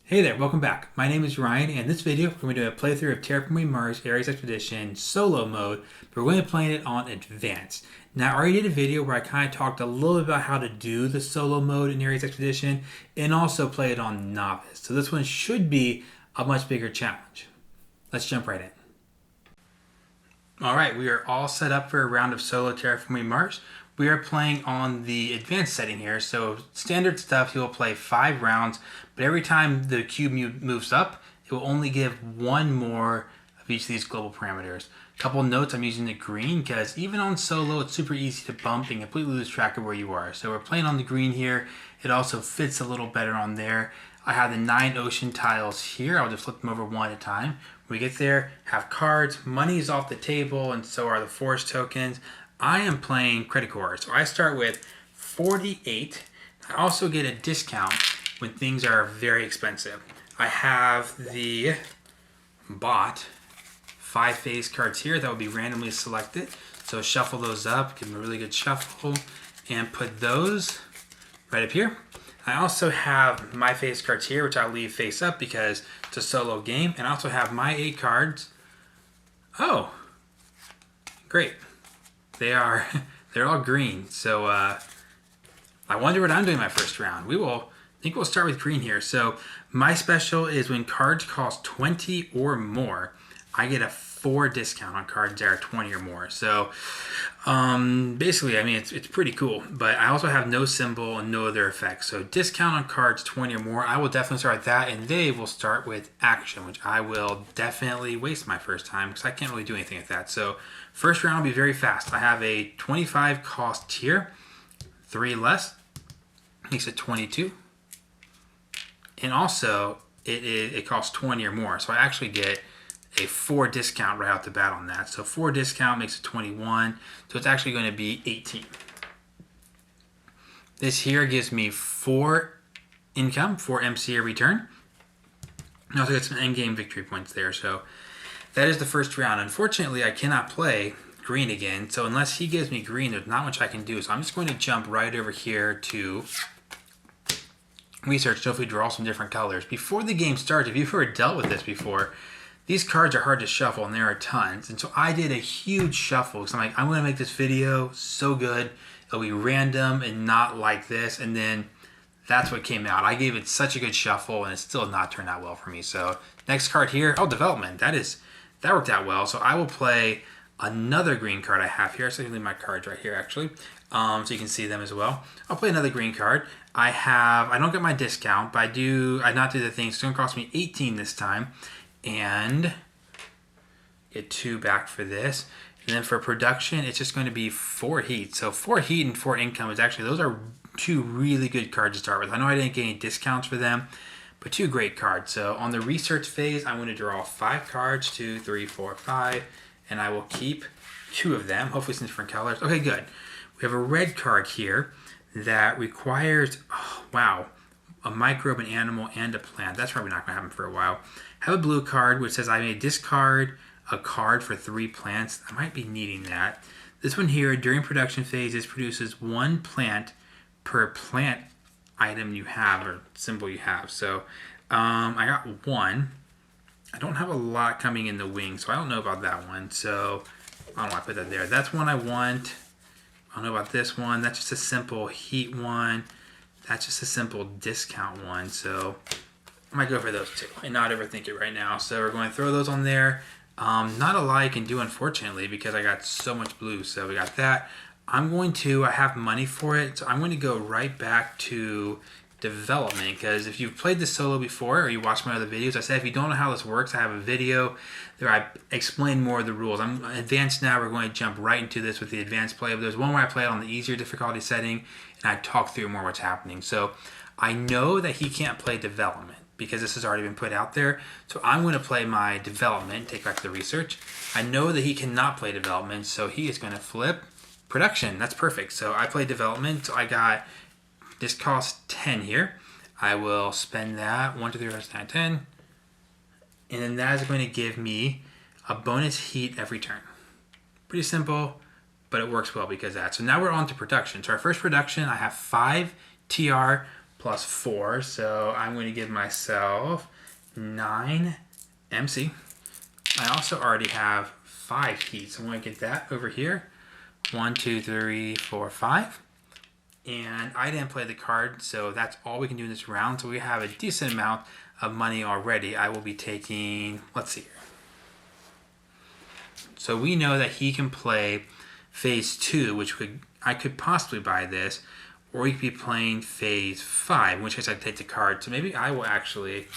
Hey there, welcome back. My name is Ryan, and in this video we're going to do a playthrough of Terraforming Mars Ares Expedition solo mode, but we're going to be playing it on advanced. Now, I already did a video where I kind of talked a little bit about how to do the solo mode in Ares Expedition and also play it on novice. So this one should be a much bigger challenge. Let's jump right in. Alright, we are all set up for a round of solo Terraforming Mars. We are playing on the advanced setting here, so standard stuff, you'll play 5 rounds, but every time the cube moves up, it will only give one more of each of these global parameters. A couple notes, I'm using the green because even on solo, it's super easy to bump and completely lose track of where you are. So we're playing on the green here. It also fits a little better on there. I have the 9 ocean tiles here. I'll just flip them over one at a time. When we get there, have cards, money is off the table, and so are the forest tokens. I am playing credit cards, so I start with 48. I also get a discount when things are very expensive. I have the bot 5 phase cards here that will be randomly selected. So shuffle those up, give them a really good shuffle, and put those right up here. I also have my face cards here, which I'll leave face up because it's a solo game. And I also have my 8 cards. Oh, great. They're all green. So I wonder what I'm doing my first round. I think we'll start with green here. So my special is when cards cost 20 or more, I get a 4 discount on cards that are 20 or more. So basically, I mean, it's pretty cool. But I also have no symbol and no other effects. So discount on cards 20 or more, I will definitely start with that. And they will start with action, which I will definitely waste my first time because I can't really do anything with that. So first round will be very fast. I have a 25 cost tier, 3 less, makes it 22. And also, it costs 20 or more. So I actually get a 4 discount right out the bat on that. So 4 discount makes it 21. So it's actually going to be 18. This here gives me 4 income, 4 MC a return. I also get some endgame victory points there. So that is the first round. Unfortunately, I cannot play green again. So unless he gives me green, there's not much I can do. So I'm just going to jump right over here to research, hopefully draw some different colors. Before the game starts, if you've ever dealt with this before, these cards are hard to shuffle, and there are tons. And so I did a huge shuffle because I'm like, I'm going to make this video so good. It'll be random and not like this. And then that's what came out. I gave it such a good shuffle, and it still not turned out well for me. So next card here, oh, development. That worked out well. So I will play another green card I have here. So I can leave my cards right here, actually, so you can see them as well. I'll play another green card. I don't get my discount, but I not do the thing. So it's going to cost me 18 this time. And get 2 back for this. And then for production, it's just going to be 4 heat. So 4 heat and 4 income is actually, those are 2 really good cards to start with. I know I didn't get any discounts for them, but 2 great cards. So on the research phase, I'm going to draw 5 cards, 2, 3, 4, 5, and I will keep 2 of them, hopefully some different colors. Okay, good. We have a red card here that requires, oh, wow, a microbe, an animal, and a plant. That's probably not going to happen for a while. Have a blue card which says I may discard a card for 3 plants. I might be needing that. This one here, during production phases, produces 1 plant per plant item you have or symbol you have. So I got 1. I don't have a lot coming in the wing, so I don't know about that one. So I don't know why I put that there. That's one I want. I don't know about this one. That's just a simple heat one. That's just a simple discount one. So I might go for those 2 and not overthink it right now. So we're going to throw those on there. Not a lot I can do, unfortunately, because I got so much blue. So we got that. I have money for it. So I'm going to go right back to development, because if you've played this solo before or you watched my other videos, I said if you don't know how this works, I have a video there I explain more of the rules. I'm advanced now. We're going to jump right into this with the advanced play. But there's one where I play it on the easier difficulty setting, and I talk through more what's happening. So I know that he can't play development because this has already been put out there. So I'm going to play my development, take back the research. I know that he cannot play development, so he is going to flip production. That's perfect. So I play development. So I got, this costs 10 here. I will spend that, 1, 2, 3, 4, 5, 6, 9, 10. And then that is going to give me a bonus heat every turn. Pretty simple, but it works well because of that. So now we're on to production. So our first production, I have 5 TR plus 4. So I'm going to give myself 9 MC. I also already have 5 heat, so I'm going to get that over here. 1, 2, 3, 4, 5. And I didn't play the card, so that's all we can do in this round. So we have a decent amount of money already. I will be taking, let's see here. So we know that he can play phase 2, which I could possibly buy this, or he could be playing phase 5, in which case I'd take the card. So maybe I will actually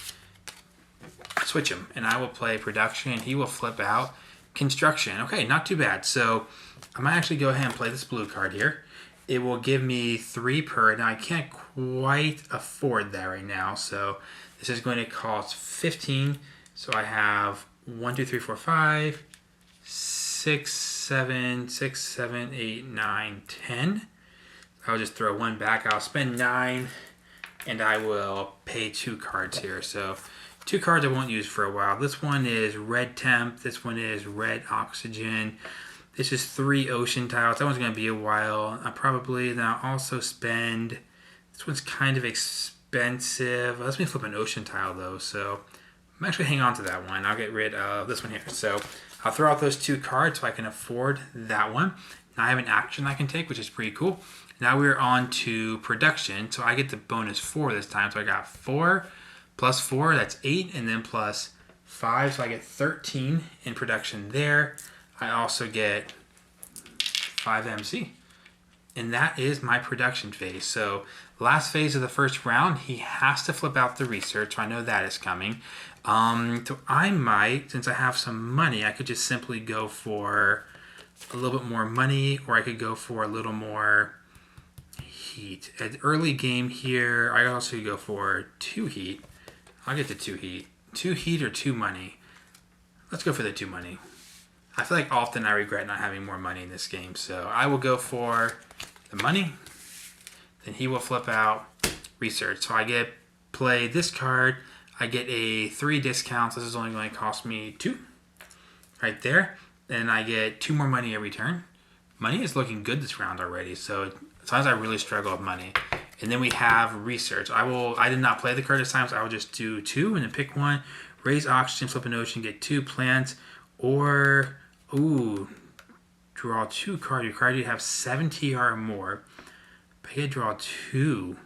switch him, and I will play production, and he will flip out construction. Okay, not too bad. So I might actually go ahead and play this blue card here. It will give me 3 per. Now I can't quite afford that right now, so this is going to cost 15. So I have 1, 2, 3, 4, 5, 6, 7, 6, 7, 8, 9, 10. I'll just throw 1 back. I'll spend 9, and I will pay 2 cards here. So 2 cards I won't use for a while. This one is red temp. This one is red oxygen. This is 3 ocean tiles. That one's going to be a while. Then I'll also spend, this one's kind of expensive. Let me flip an ocean tile though. So I'm actually hang on to that one. I'll get rid of this one here. So I'll throw out those 2 cards so I can afford that one. Now I have an action I can take, which is pretty cool. Now we're on to production. So I get the bonus 4 this time. So I got 4 plus 4, that's 8, and then plus 5. So I get 13 in production there. I also get 5 MC. And that is my production phase. So last phase of the first round, he has to flip out the research. So I know that is coming. So I might, since I have some money, I could just simply go for a little bit more money, or I could go for a little more heat. At early game here, I also go for 2 heat. I'll get the 2 heat. 2 heat or 2 money. Let's go for the 2 money. I feel like often I regret not having more money in this game, so I will go for the money. Then he will flip out research. So I get play this card. I get a 3 discounts. This is only going to cost me 2 right there. And I get 2 more money every turn. Money is looking good this round already, so sometimes I really struggle with money. And then we have research. I did not play the card this time, so I will just do 2 and then pick 1. Raise oxygen, flip an ocean, get 2 plants, or draw 2 cards. Your card you have 7 TR or more. But I get draw 2.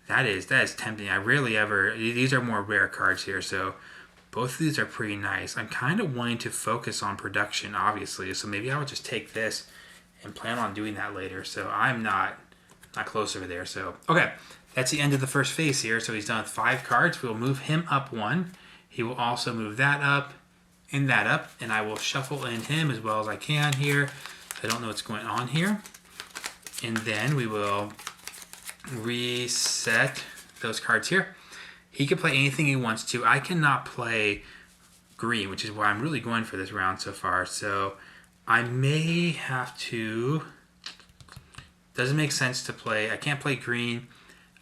That is tempting. I rarely ever, these are more rare cards here, so both of these are pretty nice. I'm kind of wanting to focus on production, obviously, so maybe I would just take this and plan on doing that later. So I'm not close over there. So okay, that's the end of the first phase here. So he's done with 5 cards. We'll move him up 1. He will also move that up and that up, and I will shuffle in him as well as I can here. I don't know what's going on here. And then we will reset those cards here. He can play anything he wants to. I cannot play green, which is why I'm really going for this round so far. So I may have to, doesn't make sense to play, I can't play green.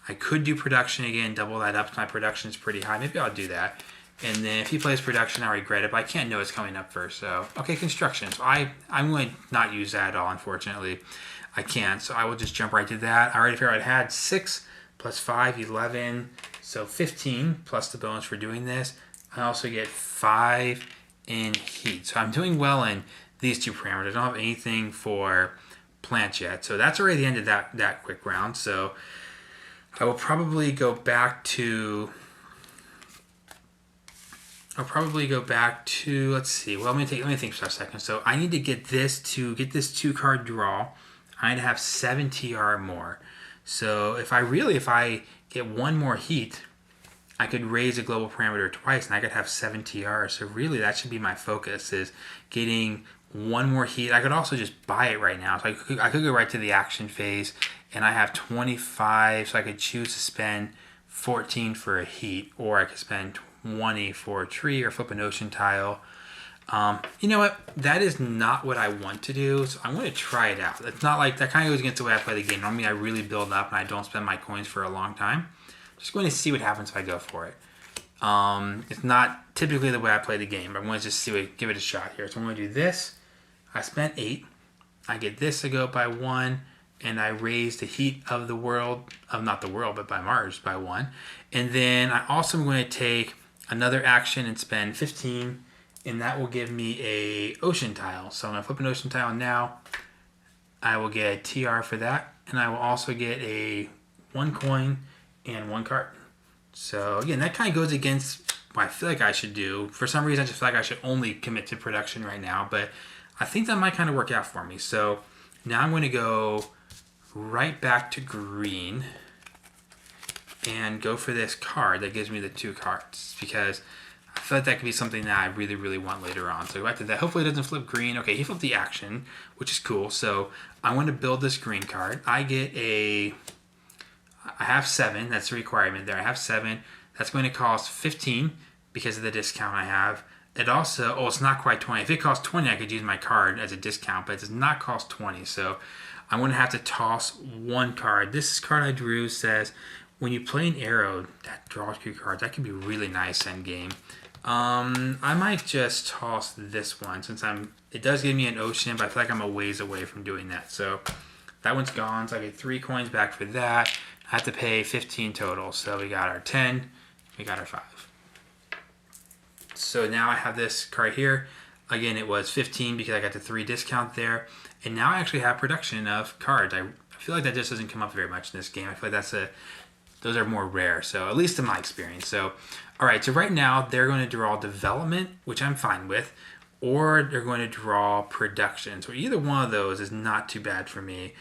I could do production again, double that up. My production is pretty high. Maybe I'll do that. And then if he plays production, I regret it, but I can't know it's coming up first. So, okay, construction. So I'm going to not use that at all, unfortunately. I can't, so I will just jump right to that. I already figured I had 6 plus 5, 11, so 15 plus the bonus for doing this. I also get 5 in heat. So I'm doing well in these 2 parameters. I don't have anything for plants yet. So that's already the end of that quick round. So I will probably go back to, let's see. Well, let me think for a second. So I need to get this 2 card draw. I need to have 7 TR or more. So if I get 1 more heat, I could raise a global parameter twice and I could have 7 TR. So really that should be my focus, is getting 1 more heat. I could also just buy it right now. So I could go right to the action phase, and I have 25, so I could choose to spend 14 for a heat, or I could spend 20 for a tree or flip an ocean tile. You know what? That is not what I want to do, so I'm going to try it out. It's not like, that kind of goes against the way I play the game. Normally I really build up and I don't spend my coins for a long time. Just going to see what happens if I go for it. It's not typically the way I play the game, but I'm going to just give it a shot here. So I'm going to do this. I spent 8. I get this to go up by 1, and I raised the heat of the world, of not the world, but by Mars by 1. And then I also am going to take another action and spend 15, and that will give me a ocean tile. So I'm going to flip an ocean tile now. I will get a TR for that, and I will also get a 1 coin and 1 card. So again, that kind of goes against what I feel like I should do. For some reason, I just feel like I should only commit to production right now, but I think that might kind of work out for me. So now I'm going to go right back to green and go for this card that gives me the 2 cards, because I feel like that could be something that I really, really want later on. So go back to that. Hopefully it doesn't flip green. Okay, he flipped the action, which is cool. So I want to build this green card. I have 7. That's the requirement there. I have 7. That's going to cost 15 because of the discount I have. It also, it's not quite 20. If it costs 20, I could use my card as a discount, but it does not cost 20. So I'm going to have to toss 1 card. This card I drew says, when you play an arrow that draws 2 cards, that can be really nice end game. I might just toss this one since it does give me an ocean, but I feel like I'm a ways away from doing that. So that one's gone. So I get 3 coins back for that. I have to pay 15 total. So we got our 10, we got our 5. So now I have this card here. Again, it was 15 because I got the 3 discount there. And now I actually have production of cards. I feel like that just doesn't come up very much in this game. I feel like those are more rare, so at least in my experience. So, all right, so right now they're going to draw development, which I'm fine with, or they're going to draw production. So either one of those is not too bad for me.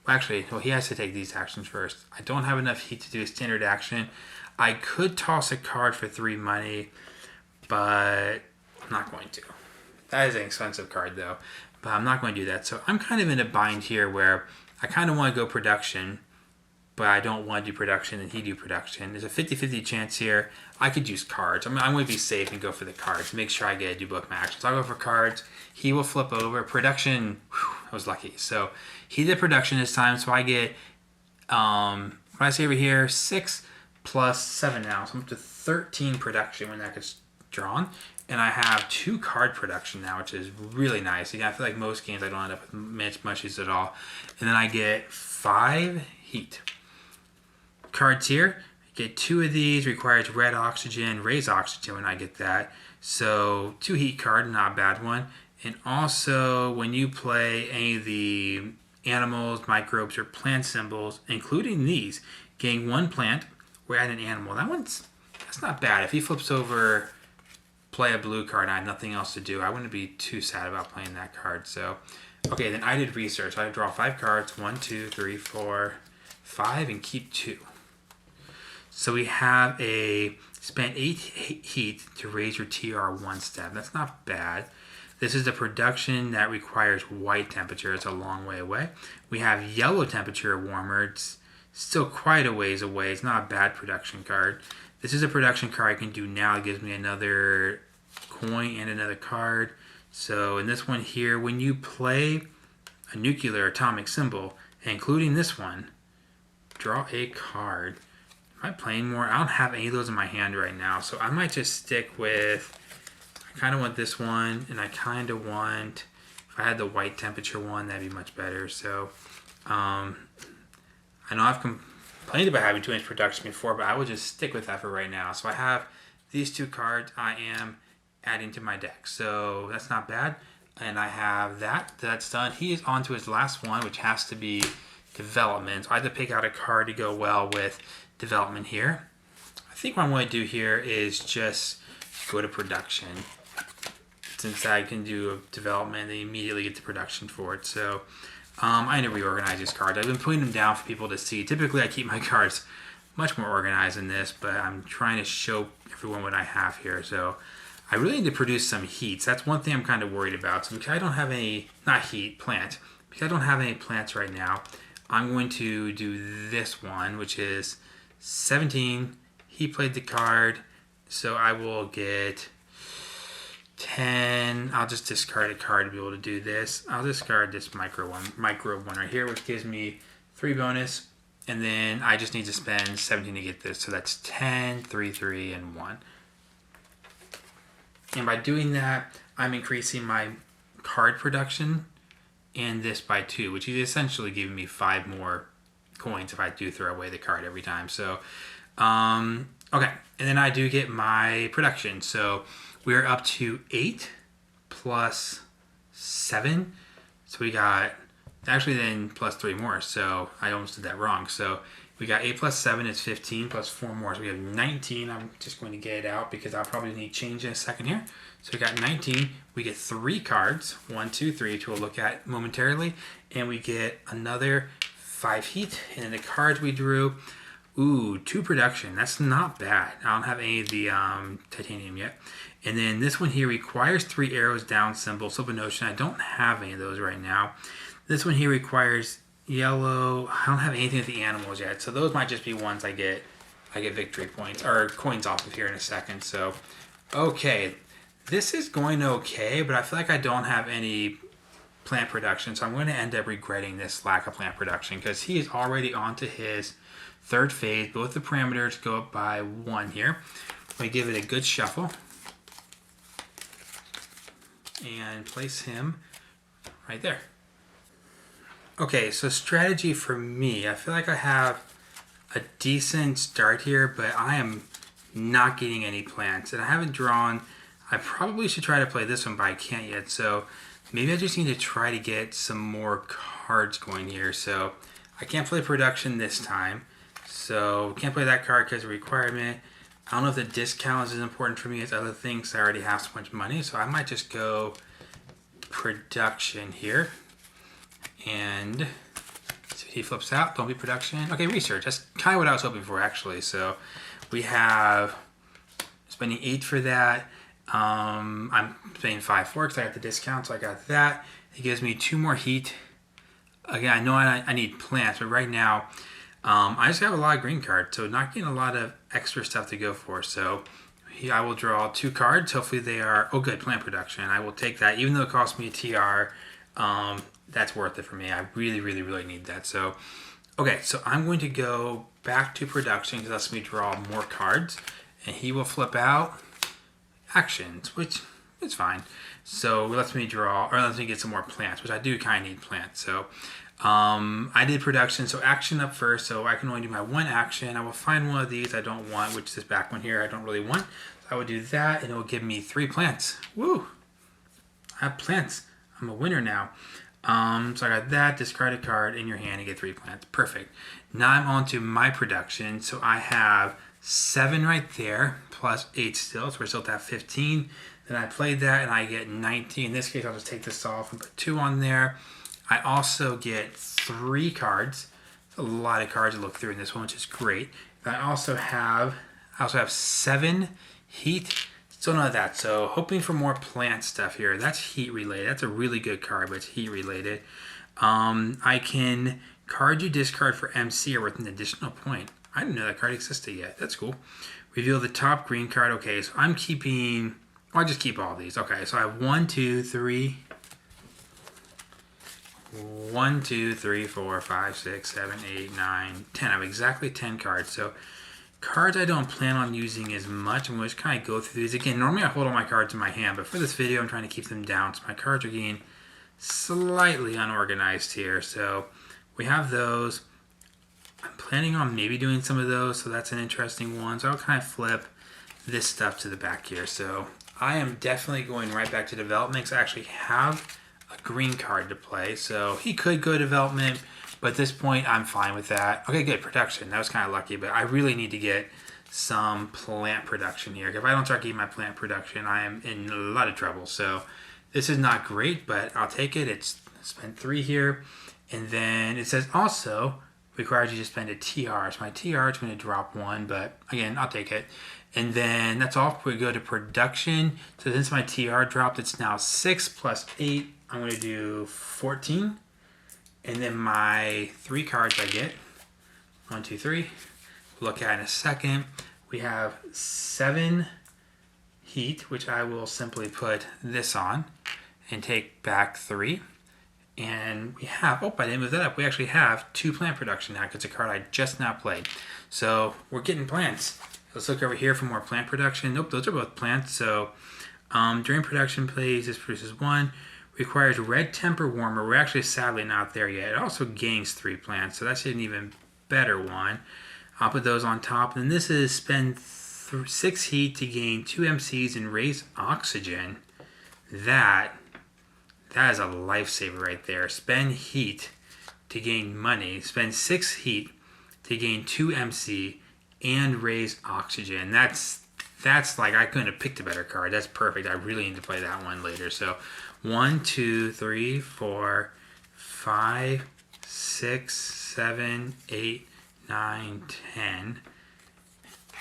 Actually, well, he has to take these actions first. I don't have enough heat to do a standard action. I could toss a card for 3 money, but I'm not going to. That is an expensive card, though, but I'm not going to do that. So I'm kind of in a bind here where I kind of want to go production, but I don't want to do production and he do production. There's a 50-50 chance here. I could use cards. I'm going to be safe and go for the cards. Make sure I do both my actions. I'll go for cards. He will flip over. Production, I was lucky. So he did production this time, so I get, what I say over here, 6 plus 7 now. So I'm up to 13 production when that gets drawn. And I have 2 card production now, which is really nice. Again, I feel like most games I don't end up with much use at all. And then I get 5 heat. Cards here, I get 2 of these, requires red oxygen, raise oxygen when I get that. So 2 heat card, not a bad one. And also when you play any of the animals, microbes, or plant symbols, including these, getting 1 plant or add an animal. That's not bad. If he flips over, play a blue card and I have nothing else to do, I wouldn't be too sad about playing that card. So, okay, then I did research. I draw 5 cards, 1, 2, 3, 4, 5, and keep 2. So we have spend 8 heat to raise your TR 1 step. That's not bad. This is the production that requires white temperature. It's a long way away. We have yellow temperature warmer. It's still quite a ways away. It's not a bad production card. This is a production card I can do now. It gives me another coin and another card. So in this one here, when you play a nuclear atomic symbol, including this one, draw a card. Am I playing more? I don't have any of those in my hand right now, so I might just stick with, I kind of want this one, and I kind of want, if I had the white temperature one, that'd be much better. So I know I've complained about having too much production before, but I will just stick with that for right now. So I have these 2 cards I am adding to my deck, so that's not bad. And I have that's done. He is on to his last one, which has to be development. So I have to pick out a card to go well with development here. I think what I'm going to do here is just go to production, since I can do a development and immediately get the production for it. So I need to reorganize these cards. I've been putting them down for people to see. Typically I keep my cards much more organized than this, but I'm trying to show everyone what I have here. So I really need to produce some heats. That's one thing I'm kind of worried about. So because I don't have any, not heat, plant. Because I don't have any plants right now, I'm going to do this one, which is 17. He played the card, so I will get 10. I'll just discard a card to be able to do this. I'll discard this micro one right here, which gives me 3 bonus. And then I just need to spend 17 to get this. So that's 10, 3, 3, and 1. And by doing that, I'm increasing my card production and this by 2, which is essentially giving me 5 more coins if I do throw away the card every time. So, okay. And then I do get my production. So we're up to 8 plus 7. So we got, actually then plus 3 more. So I almost did that wrong. So we got 8 plus 7 is 15 plus 4 more. So we have 19. I'm just going to get it out because I'll probably need change in a second here. So we got 19. We get 3 cards, 1, 2, 3, which we'll look at momentarily. And we get another 5 heat. And then the cards we drew, ooh, 2 production. That's not bad. I don't have any of the titanium yet. And then this one here requires 3 arrows, down symbol, Silver Notion. I don't have any of those right now. This one here requires yellow. I don't have anything with the animals yet. So those might just be ones I get victory points or coins off of here in a second. So, okay. This is going okay, but I feel like I don't have any plant production, so I'm going to end up regretting this lack of plant production because he is already on to his 3rd phase. Both the parameters go up by 1 here. I'm going to give it a good shuffle and place him right there. Okay, so strategy for me, I feel like I have a decent start here, but I am not getting any plants, and I haven't drawn. I probably should try to play this one, but I can't yet. So maybe I just need to try to get some more cards going here. So I can't play production this time. So can't play that card because of requirement. I don't know if the discount is as important for me as other things. I already have so much money. So I might just go production here. And so he flips out. Don't be production. Okay, research. That's kind of what I was hoping for, actually. So we have spending 8 for that. I'm paying 5 for it because I got the discount, so I got that. It gives me 2 more heat. Again, I know I need plants, but right now I just have a lot of green cards, so not getting a lot of extra stuff to go for. So I will draw 2 cards. Hopefully they are, oh good, plant production. I will take that, even though it costs me a TR. That's worth it for me. I really, really, really need that. So, okay, so I'm going to go back to production because that's me draw more cards, and he will flip out actions, which is fine. So it lets me draw, or lets me get some more plants, which I do kind of need plants. So I did production, so action up first, so I can only do my 1 action. I will find one of these I don't want, which is this back one here I don't really want. So I would do that, and it will give me 3 plants. Woo! I have plants. I'm a winner now. So I got that, discard a card in your hand and get 3 plants. Perfect. Now I'm on to my production, so I have 7 right there, plus 8 still, so we're still at 15. Then I played that and I get 19. In this case, I'll just take this off and put 2 on there. I also get 3 cards. A lot of cards to look through in this one, which is great. And I also have 7 heat. Still none of that, so hoping for more plant stuff here. That's heat related. That's a really good card, but it's heat related. I can card you discard for MC or with an additional point. I didn't know that card existed yet. That's cool. Reveal the top green card. Okay, so I'm keeping, I'll just keep all these. Okay, so I have 1, 2, 3, 4, 5, 6, 7, 8, 9, 10. I have exactly 10 cards. So cards I don't plan on using as much. I'm going to just kind of go through these. Again, normally I hold all my cards in my hand, but for this video I'm trying to keep them down. So my cards are getting slightly unorganized here. So we have those. I'm planning on maybe doing some of those, so that's an interesting one. So I'll kind of flip this stuff to the back here. So I am definitely going right back to development because I actually have a green card to play. So he could go development, but at this point I'm fine with that. Okay, good, production. That was kind of lucky, but I really need to get some plant production here. If I don't start getting my plant production, I am in a lot of trouble. So this is not great, but I'll take it. It's spent 3 here. And then it says also requires you to spend a TR. So my TR is going to drop 1, but again, I'll take it. And then that's all. We go to production. So since my TR dropped, it's now 6 plus 8. I'm going to do 14. And then my 3 cards I get, 1, 2, 3, we'll look at in a second. We have 7 heat, which I will simply put this on and take back 3. And we have, oh, I didn't move that up. We actually have 2 plant production now because it's a card I just now played. So we're getting plants. Let's look over here for more plant production. Nope, those are both plants. So during production phase, this produces 1. Requires red temper warmer. We're actually sadly not there yet. It also gains 3 plants, so that's an even better one. I'll put those on top. And this is spend 6 heat to gain 2 MCs and raise oxygen. That is a lifesaver right there. Spend heat to gain money. Spend 6 heat to gain 2 MC and raise oxygen. That's like, I couldn't have picked a better card. That's perfect. I really need to play that one later. So 1, 2, 3, 4, 5, 6, 7, 8, 9, 10,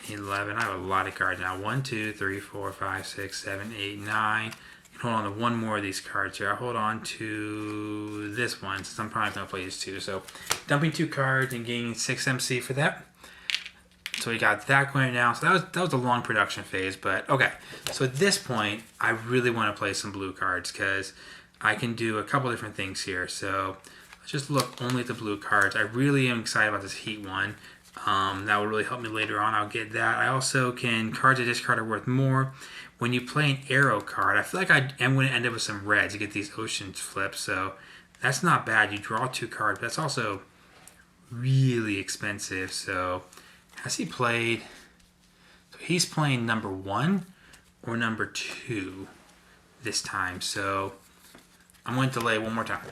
11. I have a lot of cards now. 1, 2, 3, 4, 5, 6, 7, 8, 9. Hold on to one more of these cards here. I'll hold on to this one since I'm probably going to play these 2. So dumping 2 cards and gaining 6 MC for that. So we got that going now. So that was a long production phase, but okay. So at this point, I really want to play some blue cards because I can do a couple different things here. So let's just look only at the blue cards. I really am excited about this heat one. That will really help me later on. I'll get that. I also can, cards I discard are worth more. When you play an arrow card, I feel like I am going to end up with some red to get these oceans flipped. So that's not bad. You draw 2 cards. But that's also really expensive. So has he played? So he's playing number 1 or number 2 this time. So I'm going to delay one more time.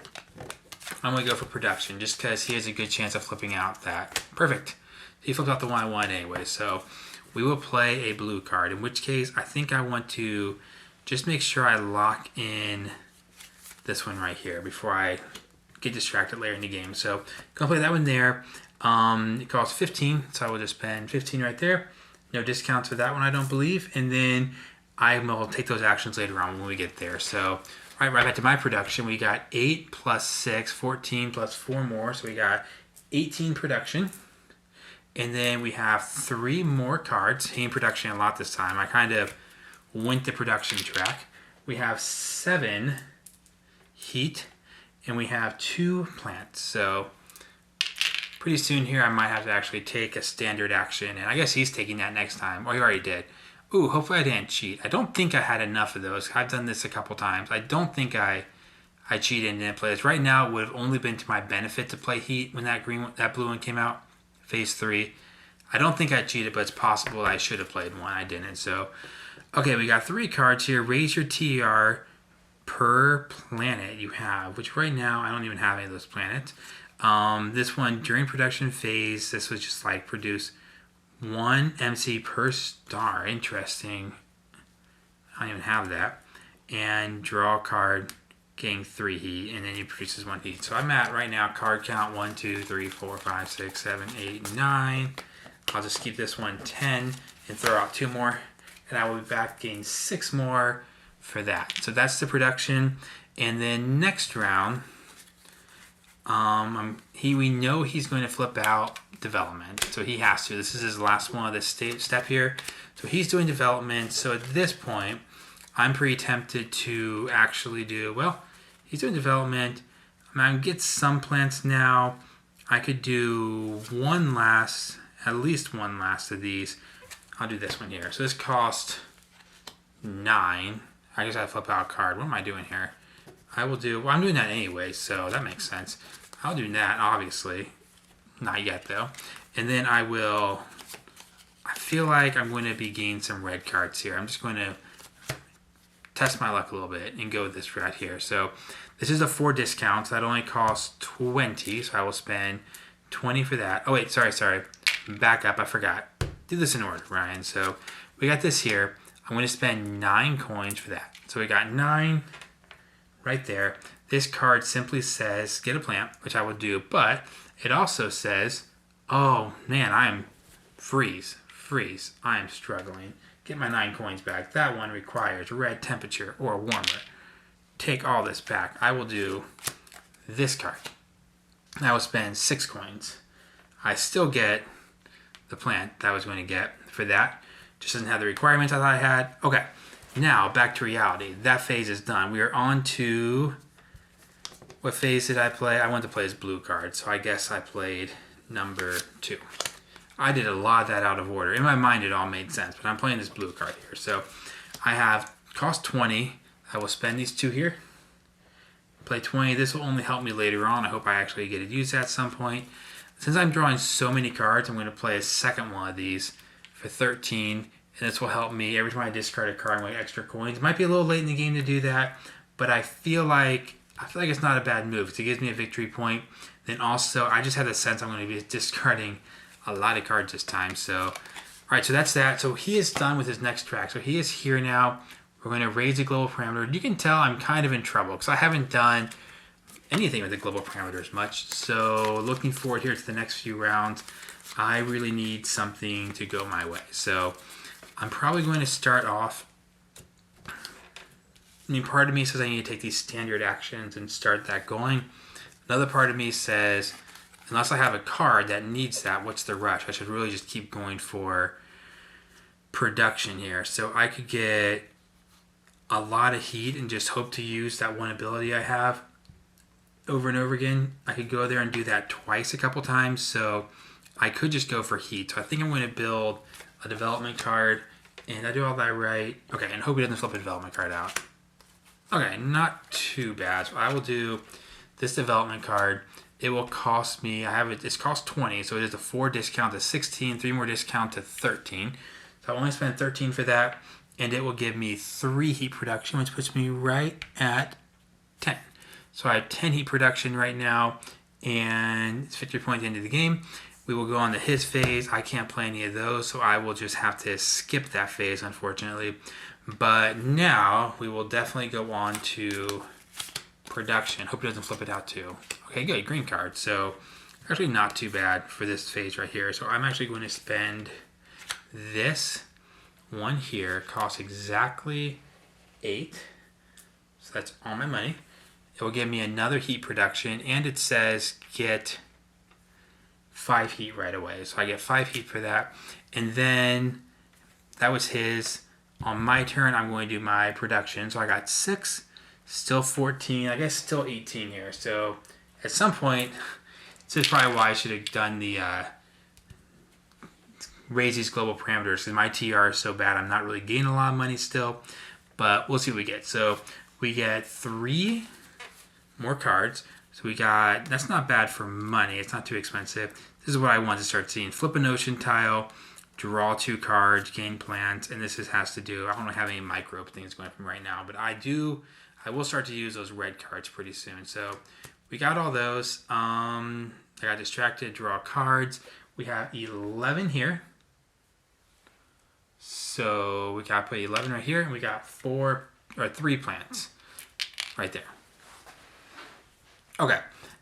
I'm going to go for production just because he has a good chance of flipping out that. Perfect. He flipped out the one I wanted anyway. So we will play a blue card, in which case I think I want to just make sure I lock in this one right here before I get distracted later in the game. So gonna play that one there. It costs 15, so I will just spend 15 right there. No discounts for that one, I don't believe. And then I will take those actions later on when we get there. So right back to my production. We got 8 plus 6, 14 plus 4 more. So we got 18 production. And then we have 3 more cards. He in production a lot this time. I kind of went the production track. We have 7 heat. And we have 2 plants. So pretty soon here I might have to actually take a standard action. And I guess he's taking that next time. Or he already did. Ooh, hopefully I didn't cheat. I don't think I had enough of those. I've done this a couple times. I don't think I cheated and didn't play this. Right now it would have only been to my benefit to play heat when that blue one came out. Phase 3. I don't think I cheated, but it's possible I should have played one. I didn't. So, okay, we got 3 cards here. Raise your TR per planet you have, which right now I don't even have any of those planets. This one, during production phase, this was just like produce 1 MC per star. Interesting. I don't even have that. And draw a card, gain 3 heat, and then he produces 1 heat. So I'm at right now card count 1, 2, 3, 4, 5, 6, 7, 8, 9. I'll just keep this one 10 and throw out 2 more, and I will be back gain 6 more for that. So that's the production. And then next round, we know he's going to flip out development, so he has to. This is his last one of this step here. So he's doing development. So at this point, I'm pretty tempted to actually do, well, he's doing development. I'm going to get some plants now. I could do at least one last of these. I'll do this one here. So this cost 9. I guess I flip out a card. What am I doing here? I'm doing that anyway, so that makes sense. I'll do that, obviously. Not yet, though. And then I feel like I'm going to be gaining some red cards here. I'm just going to test my luck a little bit and go with this right here. So this is a 4 discounts. That only costs 20, so I will spend 20 for that. Oh, wait, sorry. Back up, I forgot. Do this in order, Ryan. So we got this here. I'm going to spend 9 coins for that. So we got 9 right there. This card simply says, get a plant, which I will do, but it also says, oh man, I'm freeze. I am struggling. Get my 9 coins back. That one requires red temperature or warmer. Take all this back. I will do this card. I will spend 6 coins. I still get the plant that I was going to get for that. Just doesn't have the requirements I thought I had. Okay, now back to reality. That phase is done. We are on to, what phase did I play? I wanted to play as blue card, so I guess I played number 2. I did a lot of that out of order. In my mind, it all made sense, but I'm playing this blue card here. So I have cost 20. I will spend these 2 here. Play 20. This will only help me later on. I hope I actually get to use that at some point. Since I'm drawing so many cards, I'm going to play a second one of these for 13. And this will help me. Every time I discard a card, I'm going to get extra coins. It might be a little late in the game to do that, but I feel like it's not a bad move because it gives me a victory point. Then also, I just have the sense I'm going to be discarding a lot of cards this time. So, all right, so that's that. So he is done with his next track. So he is here now. We're going to raise the global parameter. You can tell I'm kind of in trouble because I haven't done anything with the global parameters much. So looking forward here to the next few rounds, I really need something to go my way. So I'm probably going to start off. I mean, part of me says I need to take these standard actions and start that going. Another part of me says, unless I have a card that needs that, what's the rush? I should really just keep going for production here. So I could get a lot of heat and just hope to use that one ability I have over and over again. I could go there and do that twice a couple times. So I could just go for heat. So I think I'm going to build a development card. And I do all that right. Okay, and hope he doesn't flip a development card out. Okay, not too bad. So I will do this development card. It will cost me, it's cost 20, so it is a 4 discount to 16, 3 more discount to 13. So I only spend 13 for that, and it will give me 3 heat production, which puts me right at 10. So I have 10 heat production right now, and it's 50 points into the game. We will go on to his phase. I can't play any of those, so I will just have to skip that phase, unfortunately. But now we will definitely go on to production. Hope he doesn't flip it out too. Okay, good, green card. So actually not too bad for this phase right here. So I'm actually going to spend this one here. Costs exactly 8. So that's all my money. It will give me another heat production, and it says get 5 heat right away. So I get 5 heat for that. And then that was his. On my turn, I'm going to do my production. So I got 6, still 14, I guess still 18 here. So at some point, this is probably why I should have done the raise these global parameters, because my TR is so bad. I'm not really gaining a lot of money still, but we'll see what we get. So we get 3 more cards. So we got, that's not bad for money. It's not too expensive. This is what I want to start seeing. Flip an ocean tile, draw 2 cards, gain plants, and this has to do, I don't have any microbe things going from right now, but I will start to use those red cards pretty soon. So we got all those. I got distracted, draw cards. We have 11 here. So we got to put 11 right here, and we got 3 plants right there. Okay,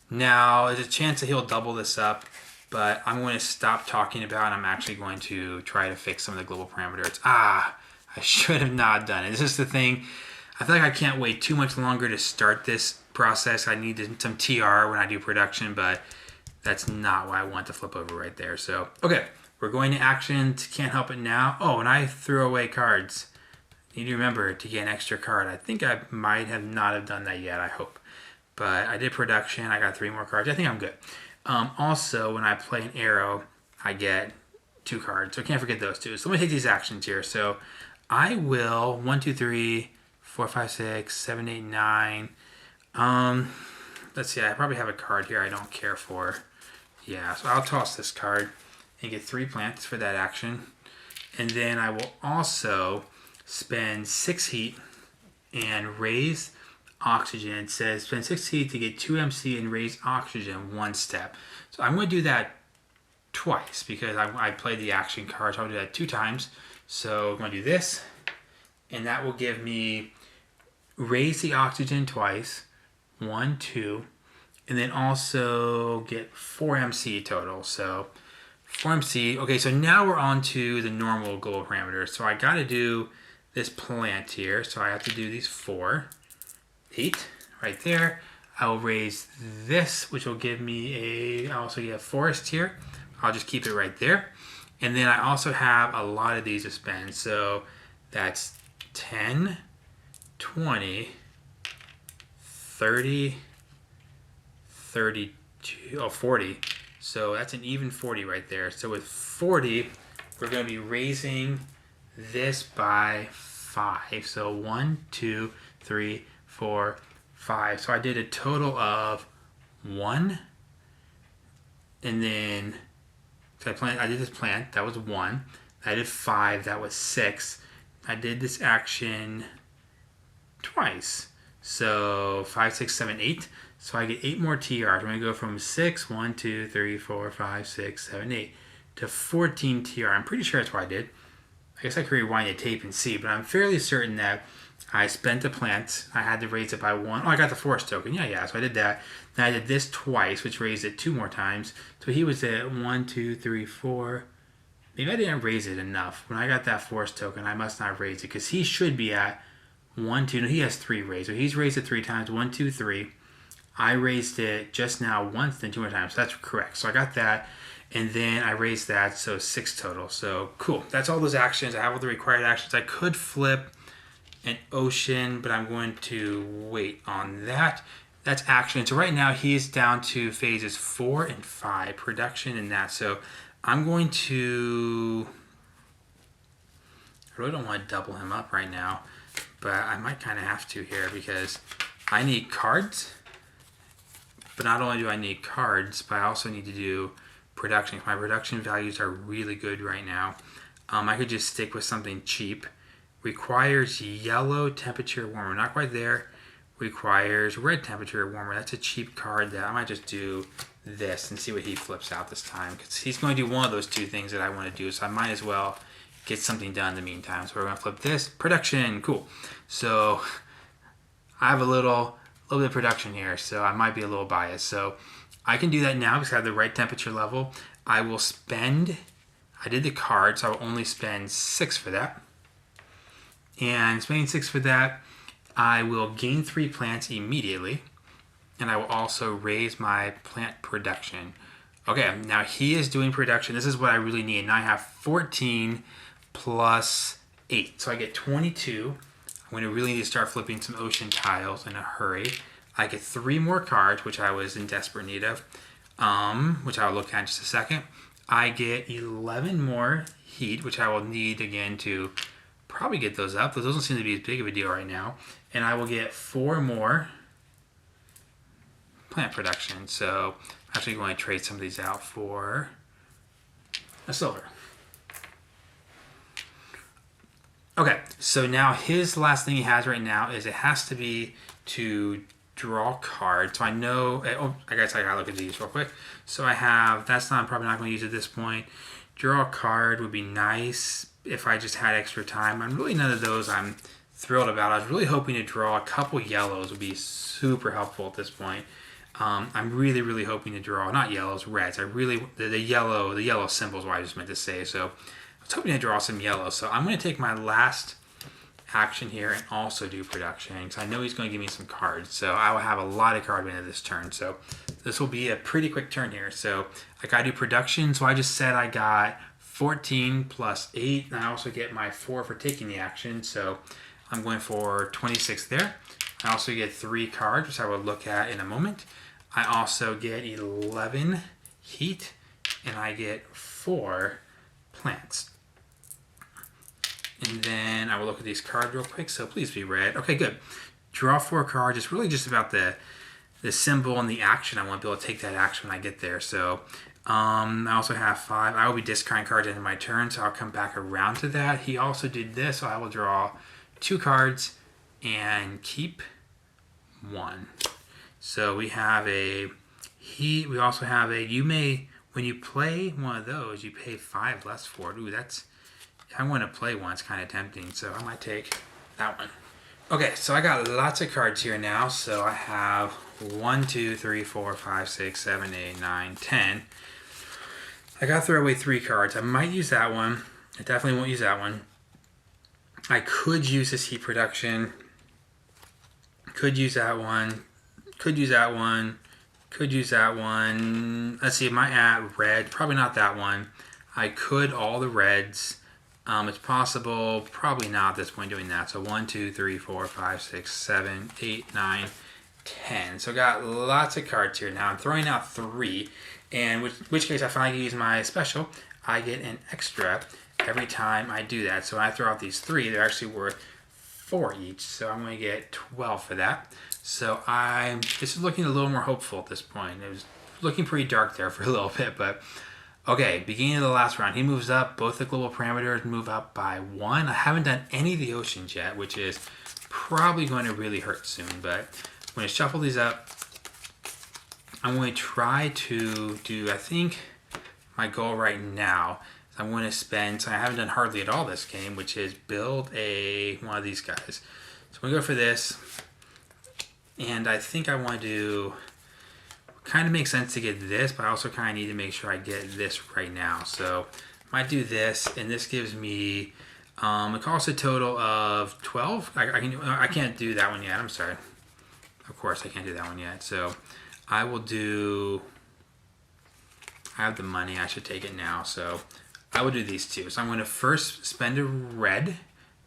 now there's a chance that he'll double this up, but I'm going to stop talking about it. I'm actually going to try to fix some of the global parameters. I should have not done it. This is the thing. I feel like I can't wait too much longer to start this process. I need some TR when I do production, but that's not what I want to flip over right there. So, okay, we're going to actions. Can't help it now. Oh, and I threw away cards. Need to remember to get an extra card. I think I might have not have done that yet, I hope. But I did production. I got 3 more cards. I think I'm good. Also, when I play an arrow, I get 2 cards. So I can't forget those 2. So let me take these actions here. So I will 1, 2, 3, 4, 5, 6, 7, 8, 9. Let's see. I probably have a card here I don't care for. Yeah, so I'll toss this card and get 3 plants for that action. And then I will also spend 6 heat and raise oxygen. It says spend 6 heat to get 2 MC and raise oxygen 1 step. So I'm going to do that twice because I played the action card. So I'll do that 2 times. So I'm going to do this, and that will give me raise the oxygen twice, 1, 2, and then also get 4 MC total. So 4 MC. Okay, so now we're on to the normal global parameters. So I got to do this plant here. So I have to do these 4 heat right there. I will raise this, which will give me I also get a forest here. I'll just keep it right there. And then I also have a lot of these to spend. So that's 10, 20, 30, 32, 40. So that's an even 40 right there. So with 40, we're going to be raising this by 5. So 1, 2, 3, 4, 5. So I did a total of 1. And then so I did this plant, that was 1. I did 5, that was 6. I did this action twice. So 5, 6, 7, 8. So I get 8 more TRs. I'm going to go from 6, 1, 2, 3, 4, 5, 6, 7, 8 to 14 TR. I'm pretty sure that's what I did. I guess I could rewind the tape and see, but I'm fairly certain that I spent the plant. I had to raise it by 1. Oh, I got the force token. Yeah. So I did that. Then I did this twice, which raised it 2 more times. So he was at 1, 2, 3, 4. Maybe I didn't raise it enough. When I got that force token, I must not raise it because he should be at 1, 2. No, he has 3 raised. So he's raised it 3 times. 1, 2, 3. I raised it just now once, then 2 more times. So that's correct. So I got that. And then I raised that, so 6 total. So cool. That's all those actions. I have all the required actions. I could flip an ocean, but I'm going to wait on that. That's action. So right now he's down to phases 4 and 5, production and that. So I'm going to, I really don't want to double him up right now, but I might kind of have to here because I need cards. But not only do I need cards, but I also need to do production. My production values are really good right now. I could just stick with something cheap. Requires yellow temperature warmer. Not quite there. Requires red temperature warmer. That's a cheap card that I might just do this and see what he flips out this time. Because he's going to do one of those 2 things that I want to do. So I might as well get something done in the meantime. So we're going to flip this. Production. Cool. So I have a little bit of production here. So I might be a little biased. So I can do that now because I have the right temperature level. I will spend, I did the card, so I will only spend 6 for that. And spending 6 for that, I will gain 3 plants immediately. And I will also raise my plant production. Okay, now he is doing production. This is what I really need. Now I have 14 plus 8. So I get 22. I'm going to really need to start flipping some ocean tiles in a hurry. I get 3 more cards, which I was in desperate need of, which I'll look at in just a second. I get 11 more heat, which I will need again to probably get those up. Those don't seem to be as big of a deal right now. And I will get 4 more plant production. So I'm actually going to trade some of these out for a silver. Okay, so now his last thing he has right now is it has to be to draw cards. So I know, I guess I gotta look at these real quick. So I have, I'm probably not going to use at this point. Draw a card would be nice if I just had extra time. I'm really none of those I'm thrilled about. I was really hoping to draw a couple yellows would be super helpful at this point. I'm really hoping to draw, not yellows, reds. The yellow symbol is what I just meant to say. So I was hoping to draw some yellow. So I'm going to take my last action here and also do production because I know he's going to give me some cards. So I will have a lot of card win this turn. So this will be a pretty quick turn here. So I got to do production. So I just said I got 14 plus 8. And I also get my 4 for taking the action. So I'm going for 26 there. I also get 3 cards, which I will look at in a moment. I also get 11 heat and I get 4 plants. And then I will look at these cards real quick. So please be red. Okay, good. Draw 4 cards. It's really just about the symbol and the action. I want to be able to take that action when I get there. So I also have 5. I will be discarding cards into my turn, so I'll come back around to that. He also did this, so I will draw 2 cards and keep 1. So we have we also have when you play one of those, you pay 5 less for it. Ooh, I want to play one. It's kind of tempting, so I might take that one. Okay, so I got lots of cards here now. So I have 1, 2, 3, 4, 5, 6, 7, 8, 9, 10. I got to throw away 3 cards. I might use that one. I definitely won't use that one. I could use this heat production. Could use that one. Could use that one. Could use that one. Let's see, am I at red? Probably not that one. I could all the reds. It's possible, probably not at this point doing that. So 1, 2, 3, 4, 5, 6, 7, 8, 9, 10. So I got lots of cards here. Now I'm throwing out 3, and which case I finally use my special. I get an extra every time I do that. So when I throw out these 3, they're actually worth 4 each. So I'm going to get 12 for that. So this is looking a little more hopeful at this point. It was looking pretty dark there for a little bit, but okay, beginning of the last round, he moves up. Both the global parameters move up by 1. I haven't done any of the oceans yet, which is probably going to really hurt soon, but I'm going to shuffle these up. I'm going to try to do, I think my goal right now is I'm going to spend, so I haven't done hardly at all this game, which is build one of these guys. So I'm going to go for this, and I think I want to do, kind of makes sense to get this, but I also kind of need to make sure I get this right now. So I might do this, and this gives me, it costs a total of 12. I can't do that one yet, I'm sorry. Of course I can't do that one yet, so I will do, I have the money, I should take it now, so I will do these two. So I'm going to first spend a red.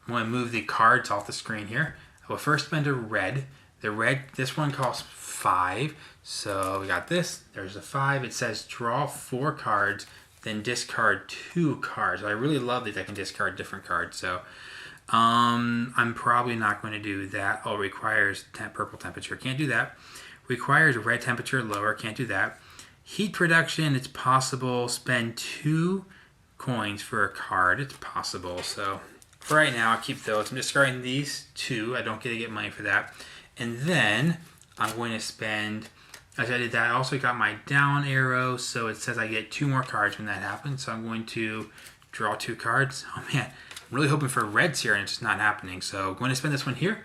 I'm going to move the cards off the screen here. I will first spend a red. The red, this one costs 5, so we got this, there's a 5. It says draw 4 cards, then discard 2 cards. I really love that I can discard different cards, so I'm probably not going to do that. Oh, requires purple temperature, can't do that. Requires red temperature, lower, can't do that. Heat production, it's possible. Spend 2 coins for a card, it's possible. So for right now, I'll keep those. I'm discarding these 2. I don't get to get money for that. And then I'm going to spend, as I did that, I also got my down arrow. So it says I get 2 more cards when that happens. So I'm going to draw 2 cards. Oh man, I'm really hoping for reds here and it's just not happening. So I'm going to spend this one here.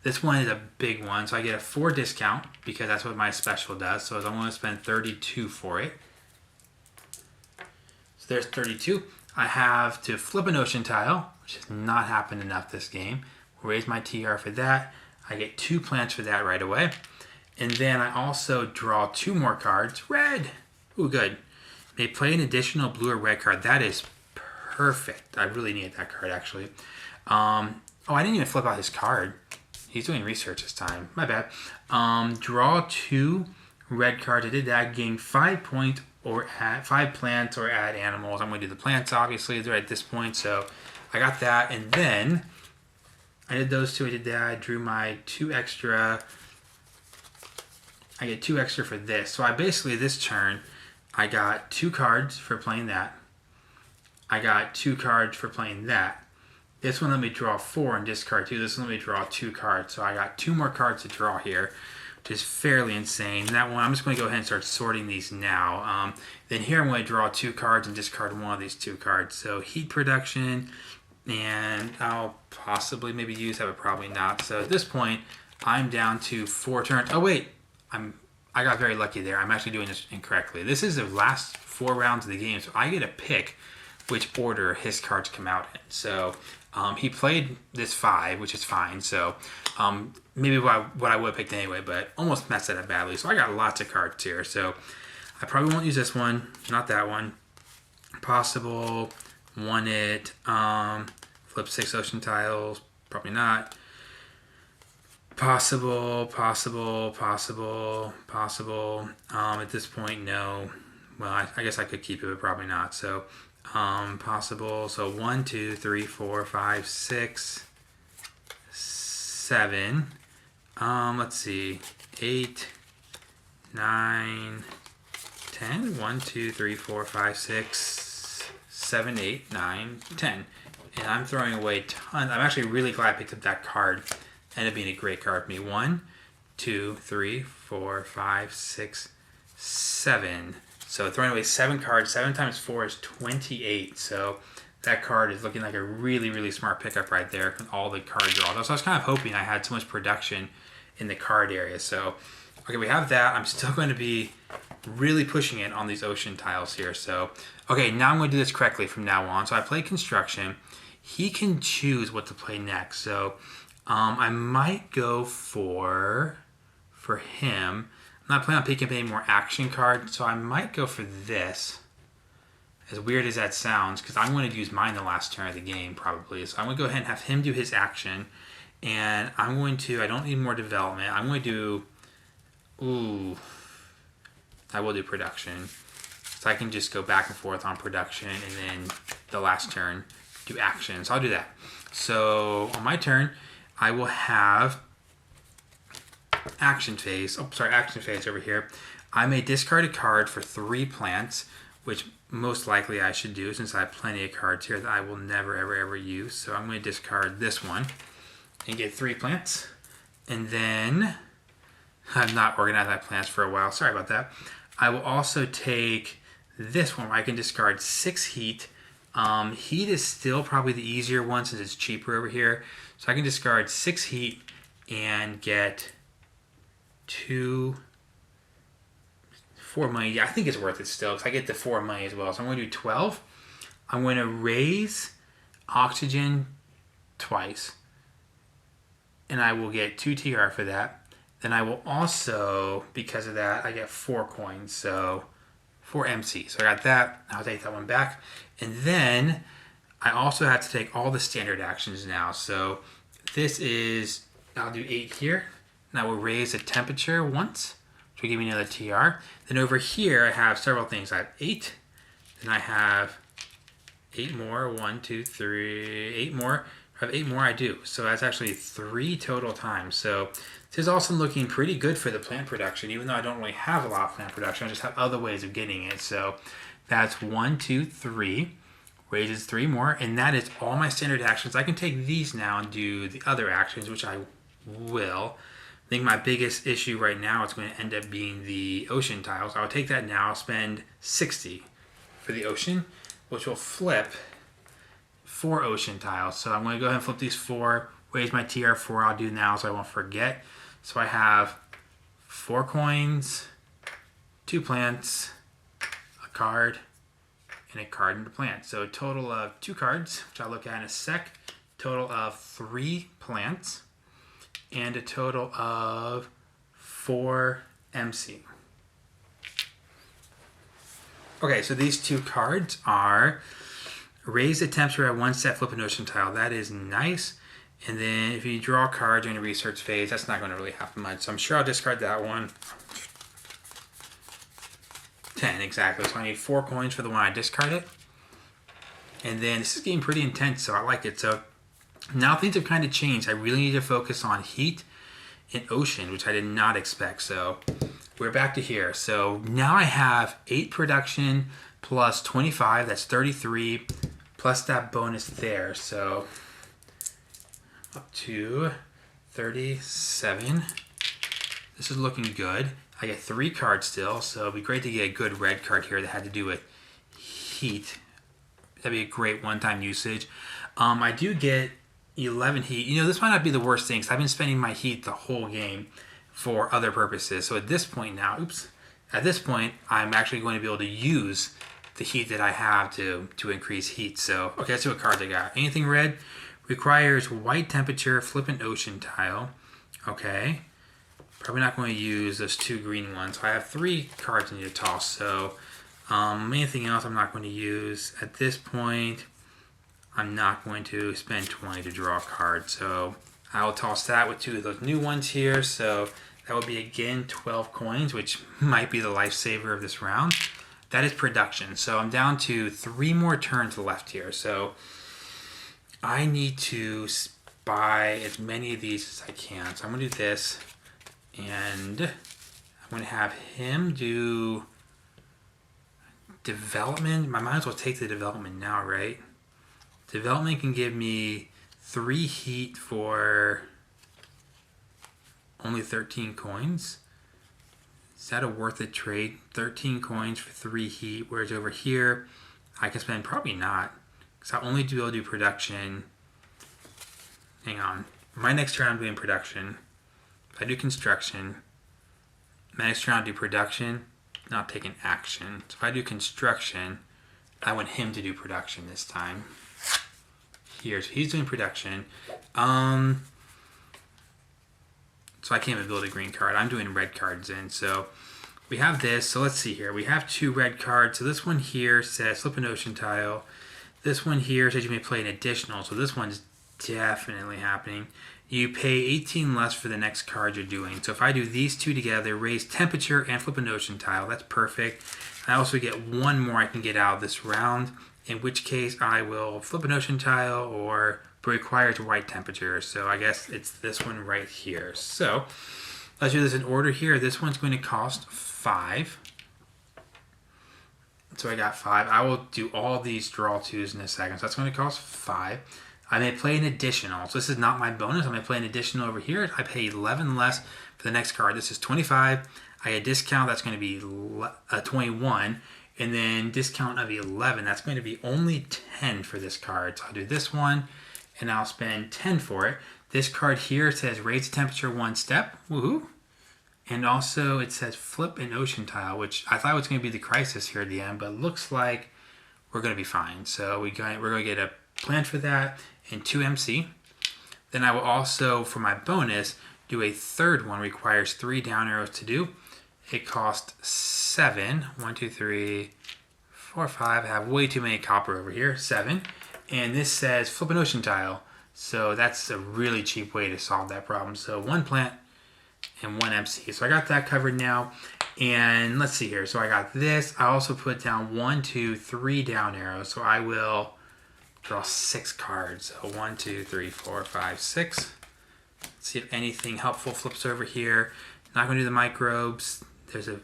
This one is a big one, so I get a 4 discount because that's what my special does. So I'm going to spend 32 for it. So there's 32. I have to flip an ocean tile, which has not happened enough this game. Raise my TR for that. I get 2 plants for that right away. And then I also draw 2 more cards. Red! Ooh, good. They play an additional blue or red card. That is perfect. I really needed that card, actually. Oh, I didn't even flip out his card. He's doing research this time. My bad. Draw 2 red cards. I did that. Gain 5 points or add 5 plants or add animals. I'm going to do the plants, obviously. They're at this point. So I got that. And then I did those 2. I did that. I drew my 2 extra. I get 2 extra for this. So I basically, this turn, I got 2 cards for playing that. I got 2 cards for playing that. This one let me draw 4 and discard 2. This one let me draw 2 cards. So I got 2 more cards to draw here, which is fairly insane. That one, I'm just going to go ahead and start sorting these now. Then here I'm going to draw 2 cards and discard one of these 2 cards. So heat production, and I'll possibly maybe use that, but probably not. So at this point, I'm down to 4 turns. Oh wait, I got very lucky there. I'm actually doing this incorrectly. This is the last 4 rounds of the game, so I get to pick which order his cards come out in. So he played this 5, which is fine. So maybe what I would have picked anyway, but almost messed it up badly. So I got lots of cards here. So I probably won't use this one, not that one. Possible, want it, flip 6 ocean tiles, probably not. Possible. At this point, no. Well, I guess I could keep it, but probably not. So possible. So 1, 2, 3, 4, 5, 6, 7. Let's see. 8, 9, 10. 1, 2, 3, 4, 5, 6, 7, 8, 9, 10. And I'm throwing away tons. I'm actually really glad I picked up that card. Ended up being a great card for me. 1, 2, 3, 4, 5, 6, 7. So throwing away 7 cards. 7 times 4 is 28. So that card is looking like a really, really smart pickup right there with all the card draw. So I was kind of hoping I had so much production in the card area. So, okay, we have that. I'm still going to be really pushing it on these ocean tiles here. So, okay, now I'm going to do this correctly from now on. So I play construction. He can choose what to play next. So I might go for him. I'm not planning on picking up any more action cards, so I might go for this. As weird as that sounds, because I'm going to use mine the last turn of the game, probably. So I'm going to go ahead and have him do his action. And I'm going to, I don't need more development. I'm going to do, I will do production. So I can just go back and forth on production, and then the last turn, do action. So I'll do that. So on my turn, I will have action phase. Oh, sorry, action phase over here. I may discard a card for 3 plants, which most likely I should do since I have plenty of cards here that I will never, ever, ever use. So I'm going to discard this one and get 3 plants. And then, I've not organized my plants for a while. Sorry about that. I will also take this one where I can discard 6 heat. Heat is still probably the easier one since it's cheaper over here. So I can discard 6 heat and get 4 money. Yeah, I think it's worth it still because I get the 4 money as well. So I'm going to do 12. I'm going to raise oxygen twice. And I will get 2 TR for that. Then I will also, because of that, I get 4 coins. So 4 MC. So I got that. I'll take that one back. And then I also have to take all the standard actions now. So this is, I'll do 8 here. And I will raise the temperature once, which will give me another TR. Then over here, I have several things. I have 8. Then I have 8 more. 1, 2, 3, 8 more. I have 8 more, I do. So that's actually 3 total times. So this is also looking pretty good for the plant production, even though I don't really have a lot of plant production. I just have other ways of getting it. So that's 1, 2, 3. Raises 3 more. And that is all my standard actions. I can take these now and do the other actions, which I will. I think my biggest issue right now is going to end up being the ocean tiles. I'll take that now. I'll spend 60 for the ocean, which will flip 4 ocean tiles. So I'm going to go ahead and flip these 4, raise my TR4. I'll do now so I won't forget. So I have 4 coins, 2 plants, a card, and a card and a plant. So a total of 2 cards, which I'll look at in a sec. Total of 3 plants. And a total of 4 MC. Okay, so these 2 cards are raise the temperature at 1 step, flip an ocean tile. That is nice. And then if you draw a card during the research phase, that's not going to really happen much. So I'm sure I'll discard that one. 10, exactly. So I need 4 coins for the one I discarded. And then this is getting pretty intense, so I like it. So now things have kind of changed. I really need to focus on heat and ocean, which I did not expect. So we're back to here. So now I have 8 production plus 25. That's 33 plus that bonus there. So up to 37. This is looking good. I get 3 cards still, so it'd be great to get a good red card here that had to do with heat. That'd be a great one-time usage. I do get 11 heat. You know, this might not be the worst thing because I've been spending my heat the whole game for other purposes. So at this point now, at this point, I'm actually going to be able to use the heat that I have to increase heat. So, okay, let's see what cards I got. Anything red requires white temperature, flip an ocean tile. Okay. Probably not going to use those 2 green ones. So I have 3 cards I need to toss. So anything else I'm not going to use. At this point, I'm not going to spend 20 to draw a card. So I'll toss that with 2 of those new ones here. So that would be, again, 12 coins, which might be the lifesaver of this round. That is production. So I'm down to 3 more turns left here. So I need to buy as many of these as I can. So I'm going to do this. And I'm going to have him do development. I might as well take the development now, right? Development can give me 3 heat for only 13 coins. Is that a worth it trade? 13 coins for 3 heat, whereas over here, I can spend probably not. Because I'll only be able to do production. Hang on. My next turn I'm doing production. If I do construction, my next turn I'll do production, and I'll take an action. So if I do construction, I want him to do production this time. Here, so he's doing production. So I can't even build a green card. I'm doing red cards in. So we have this. So let's see here. We have 2 red cards. So this one here says flip an ocean tile. This one here says you may play an additional. So this one's definitely happening. You pay 18 less for the next card you're doing. So if I do these 2 together, raise temperature and flip an ocean tile, that's perfect. I also get 1 more I can get out of this round, in which case I will flip an ocean tile or but requires white temperature. So I guess it's this one right here. So let's do this in order here. This one's going to cost 5. So I got 5. I will do all these draw 2s in a second. So that's going to cost 5. I may play an additional. So this is not my bonus. I may play an additional over here. I pay 11 less for the next card. This is 25. I get a discount. That's going to be 21. And then discount of 11. That's going to be only 10 for this card. So I'll do this one, and I'll spend 10 for it. This card here says raise the temperature 1 step. Woohoo! And also it says flip an ocean tile, which I thought was going to be the crisis here at the end, but it looks like we're going to be fine. So we're going to get a plan for that and 2 MC. Then I will also, for my bonus, do a third one. Requires 3 down arrows to do. It costs 7. 1, 2, 3, 4, 5. I have way too many copper over here. 7. And this says flip an ocean tile. So that's a really cheap way to solve that problem. So 1 plant and 1 MC. So I got that covered now. And let's see here. So I got this. I also put down 1, 2, 3 down arrows. So I will draw 6 cards. So 1, 2, 3, 4, 5, 6. Let's see if anything helpful flips over here. Not going to do the microbes. There's a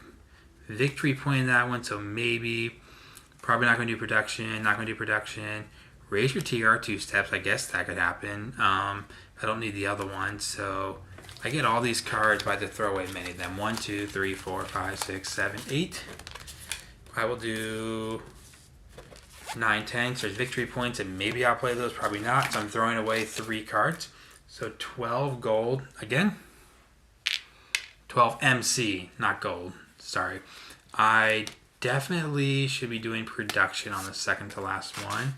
victory point in that one. So maybe. Probably not going to do production. Not going to do production. Raise your TR 2 steps. I guess that could happen. I don't need the other one. So I get all these cards by the throwaway many of them. 1, 2, 3, 4, 5, 6, 7, 8. I will do 9, 10. So there's victory points, and maybe I'll play those. Probably not. So I'm throwing away 3 cards. So 12 gold again. 12 MC, not gold. Sorry. I definitely should be doing production on the second to last one.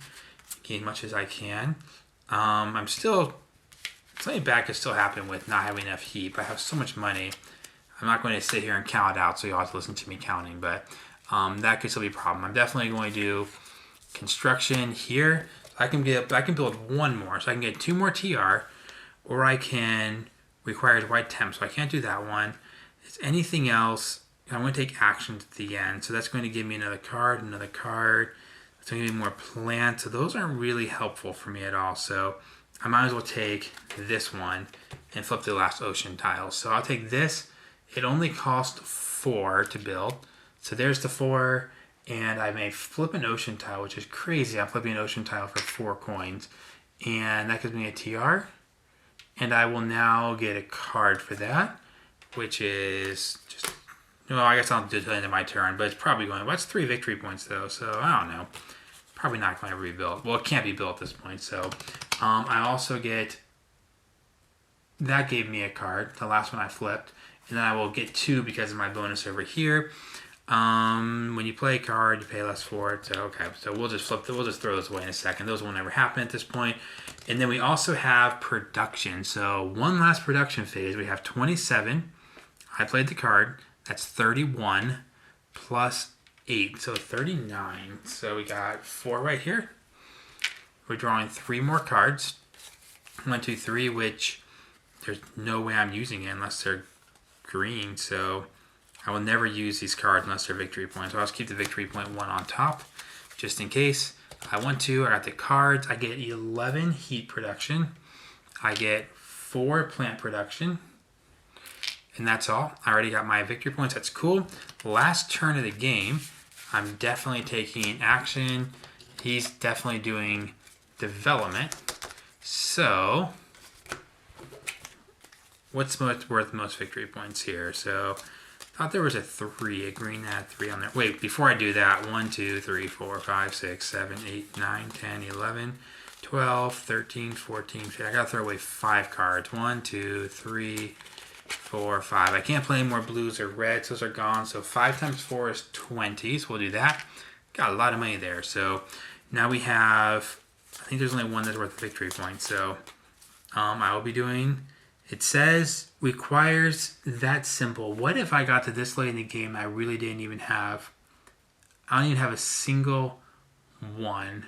Get as much as I can. I'm still. Something bad could still happen with not having enough heat, but I have so much money. I'm not going to sit here and count it out, so you'll have to listen to me counting, but that could still be a problem. I'm definitely going to do construction here. I can build 1 more, so I can get 2 more TR, or I can require white temp, so I can't do that one. Is anything else? I'm going to take actions at the end, so that's going to give me another card. It's going to give me more plants, so those aren't really helpful for me at all. So I might as well take this one and flip the last ocean tile. So I'll take this. It only costs 4 to build. So there's the 4, and I may flip an ocean tile, which is crazy. I'm flipping an ocean tile for 4 coins, and that gives me a TR. And I will now get a card for that, which is just, well, I guess I'll do it at the end of my turn, but it's probably going, well, that's 3 victory points though, so I don't know. Probably not going to be built. Well, it can't be built at this point, so I also get, that gave me a card, the last one I flipped, and then I will get 2 because of my bonus over here. When you play a card, you pay less for it. So okay, so we'll just throw those away in a second. Those will never happen at this point. And then we also have production. So one last production phase. We have 27. I played the card. That's 31 plus 8, so 39. So we got 4 right here. We're drawing 3 more cards. 1, 2, 3, which there's no way I'm using it unless they're green. So I will never use these cards unless they're victory points. So I'll just keep the victory point 1 on top, just in case. I want to. I got the cards. I get 11 heat production. I get 4 plant production. And that's all. I already got my victory points. That's cool. Last turn of the game, I'm definitely taking action. He's definitely doing development. So what's worth most victory points here? So I thought there was a 3. A green had 3 on there. Wait, before I do that, 1, 2, 3, 4, 5, 6, 7, 8, 9, 10, 11, 12, 13, 14, 15. I gotta throw away 5 cards. 1, 2, 3, 4, 5. I can't play any more blues or reds. Those are gone. So 5 times 4 is 20. So we'll do that. Got a lot of money there. So now we have, I think there's only 1 that's worth a victory point. So I will be doing, it says requires that simple. What if I got to this late in the game, I really didn't even have, I don't even have a single one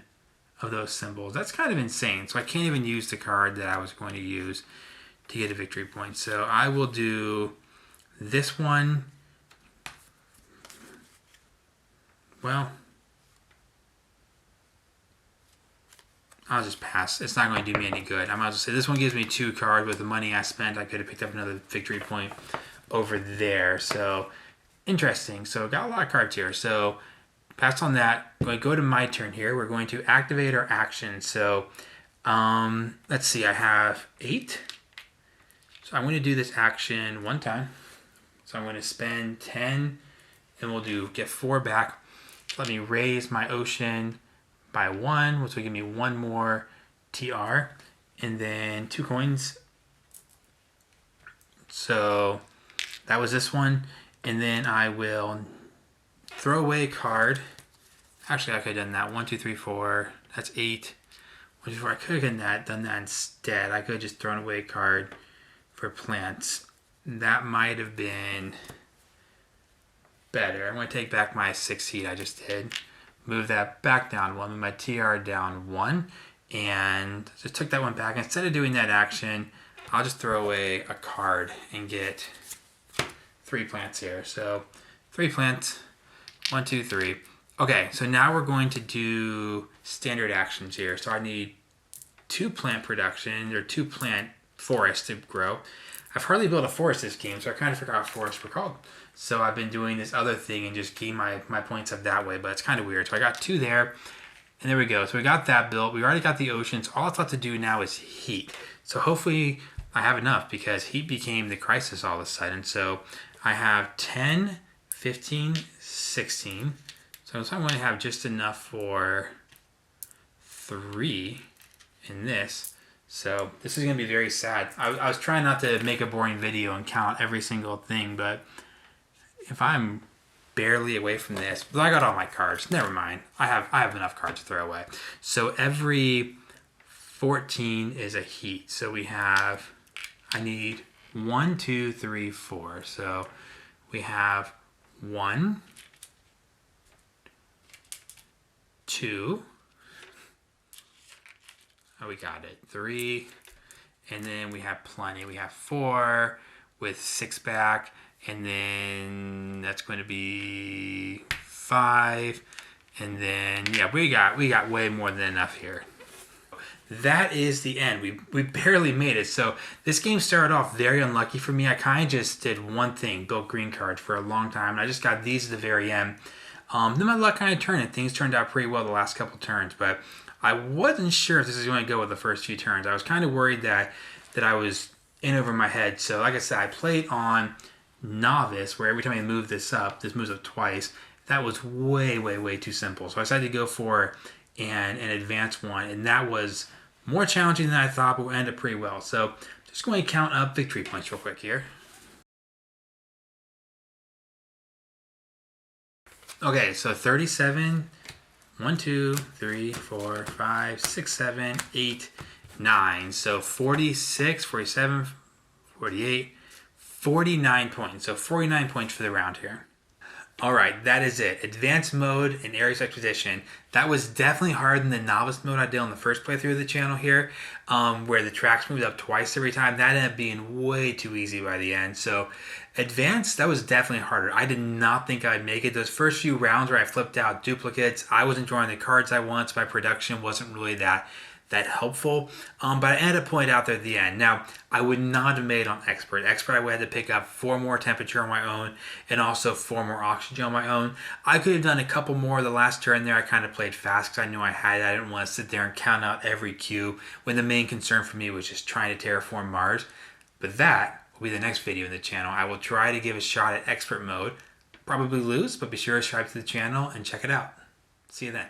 of those symbols. That's kind of insane. So I can't even use the card that I was going to use to get a victory point. So I will do this one. Well, I'll just pass. It's not going to do me any good. I might as well say this one gives me 2 cards. With the money I spent, I could have picked up another victory point over there. So, interesting. So, got a lot of cards here. So, passed on that. I'm going to go to my turn here. We're going to activate our action. So, let's see. I have 8. So, I'm going to do this action 1 time. So, I'm going to spend 10, and we'll get 4 back. Let me raise my ocean by 1, which will give me 1 more TR, and then 2 coins. So that was this one, and then I will throw away a card. Actually, I could have done that. 1, 2, 3, 4. That's 8. 1, 2, 4. I could have done that instead. I could have just thrown away a card for plants. That might have been better. I'm going to take back my 6 heat I just did. Move that back down 1, move my TR down 1, and just took that one back. Instead of doing that action, I'll just throw away a card and get 3 plants here. So 3 plants, 1, 2, 3. Okay, so now we're going to do standard actions here. So I need 2 plant production, or 2 plant forests to grow. I've hardly built a forest this game, so I kind of forgot what forests were called. So I've been doing this other thing and just getting my points up that way, but it's kind of weird. So I got 2 there, and there we go. So we got that built. We already got the oceans. All it's left to do now is heat. So hopefully I have enough, because heat became the crisis all of a sudden. So I have 10, 15, 16. So I'm going to have just enough for 3 in this. So this is going to be very sad. I was trying not to make a boring video and count every single thing, but if I'm barely away from this, but I got all my cards. Never mind. I have enough cards to throw away. So every 14 is a heat. So I need 1, 2, 3, 4. So we have 1, 2. Oh, we got it. 3. And then we have plenty. We have 4 with 6 back. And then that's going to be 5. And then, yeah, we got way more than enough here. That is the end. We barely made it. So this game started off very unlucky for me. I kind of just did one thing, built green cards for a long time. And I just got these at the very end. Then my luck kind of turned, and things turned out pretty well the last couple turns. But I wasn't sure if this was going to go with the first few turns. I was kind of worried that I was in over my head. So like I said, I played on novice, where every time I move this moves up twice. That was way, way, way too simple. So I decided to go for an advanced one, and that was more challenging than I thought, but will end up pretty well. So just going to count up victory points real quick here. Okay, so 37, 1, 2, 3, 4, 5, 6, 7, 8, 9. So 46, 47, 48, 49 points. So 49 points for the round here. All right, that is it. Advanced mode in Ares Expedition. That was definitely harder than the novice mode I did on the first playthrough of the channel here, where the tracks moved up twice every time. That ended up being way too easy by the end. So advanced, that was definitely harder. I did not think I'd make it. Those first few rounds where I flipped out duplicates, I wasn't drawing the cards I want, so my production wasn't really that helpful, but I ended up pointing out there at the end. Now, I would not have made on Expert. Expert, I would have had to pick up 4 more temperature on my own, and also 4 more oxygen on my own. I could have done a couple more the last turn there. I kind of played fast because I knew I had it. I didn't want to sit there and count out every cube when the main concern for me was just trying to terraform Mars. But that will be the next video in the channel. I will try to give a shot at Expert mode. Probably lose, but be sure to subscribe to the channel and check it out. See you then.